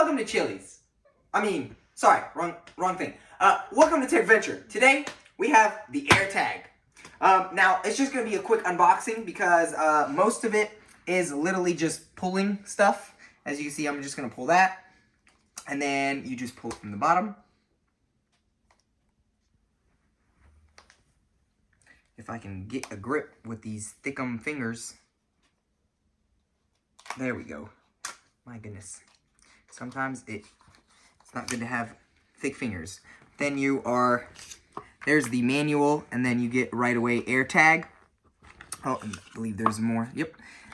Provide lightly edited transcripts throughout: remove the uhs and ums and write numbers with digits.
welcome to Chili's. Sorry, wrong thing. Welcome to Tech Venture. Today, we have the AirTag. Now, it's just going to be a quick unboxing because most of it is literally just pulling stuff. As you can see, I'm just going to pull that. And then you just pull it from the bottom. If I can get a grip with these thickum fingers. There we go. My goodness. Sometimes it's not good to have thick fingers. Then there's the manual, and then you get right away AirTag. Oh, I believe there's more. Yep,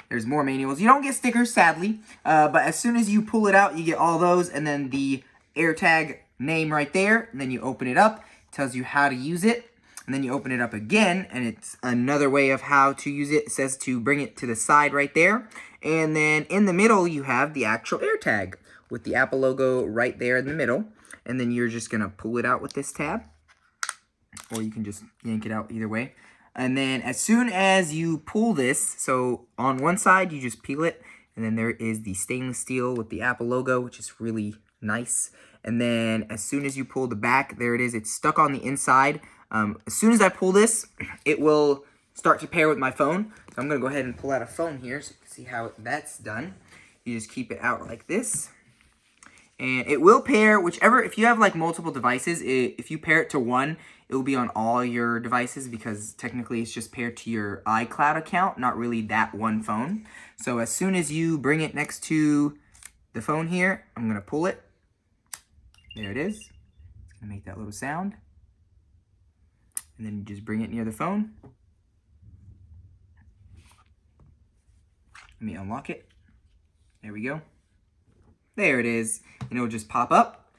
there's more manuals. You don't get stickers, sadly, but as soon as you pull it out, you get all those, and then the AirTag name right there, and then you open it up. It tells you how to use it, and then you open it up again, and it's another way of how to use it. It says to bring it to the side right there, and then in the middle, you have the actual AirTag with the Apple logo right there in the middle, and then you're just gonna pull it out with this tab, or you can just yank it out either way. And then as soon as you pull this, so on one side, you just peel it, and then there is the stainless steel with the Apple logo, which is really nice. And then as soon as you pull the back, there it is. It's stuck on the inside. As soon as I pull this, it will start to pair with my phone. So I'm going to go ahead and pull out a phone here so you can see how that's done. You just keep it out like this. And it will pair whichever, if you have like multiple devices, if you pair it to one, it will be on all your devices because technically it's just paired to your iCloud account, not really that one phone. So as soon as you bring it next to the phone here, I'm going to pull it. There it is. It's going to make that little sound. And then you just bring it near the phone. Let me unlock it. There we go. There it is. And it'll just pop up.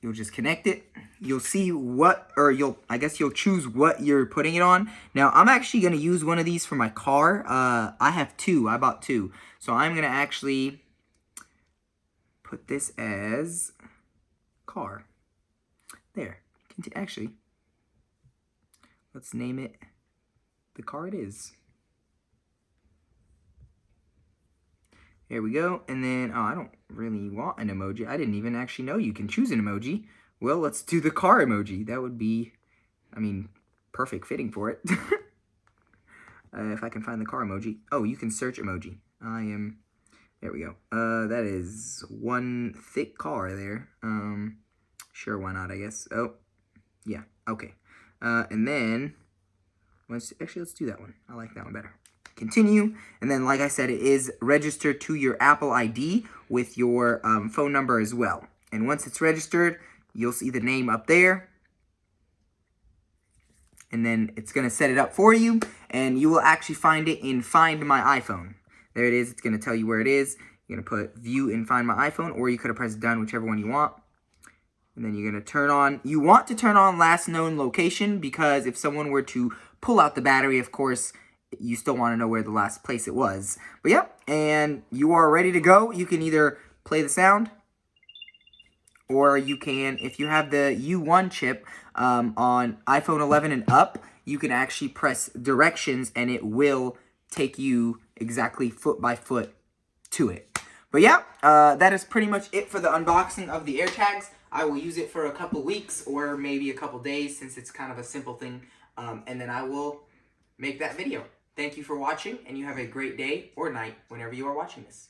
You'll just connect it. You'll see I guess you'll choose what you're putting it on. Now, I'm actually going to use one of these for my car. I have two. I bought two. So I'm going to actually put this as car. There. Actually, let's name it the car it is. There we go. And then, I don't really want an emoji. I didn't even actually know you can choose an emoji. Well, let's do the car emoji. That would be, perfect fitting for it. If I can find the car emoji. Oh, you can search emoji. There we go. That is one thick car there. Sure, why not, I guess. Oh, yeah, okay. And then, let's do that one. I like that one better. Continue, and then like I said, it is registered to your Apple ID with your phone number as well. And once it's registered, you'll see the name up there, and then it's going to set it up for you, and you will actually find it in Find My iPhone. There it is. It's going to tell you where it is. You're going to put View in Find My iPhone, or you could have pressed Done, whichever one you want. And then you're going to turn on, you want to turn on last known location, because if someone were to pull out the battery, of course, you still want to know where the last place it was. But yeah, and you are ready to go. You can either play the sound, or you can, if you have the U1 chip on iPhone 11 and up, you can actually press directions and it will take you exactly foot by foot to it. But yeah, that is pretty much it for the unboxing of the AirTags. I will use it for a couple weeks or maybe a couple days since it's kind of a simple thing. And then I will make that video. Thank you for watching, and you have a great day or night whenever you are watching this.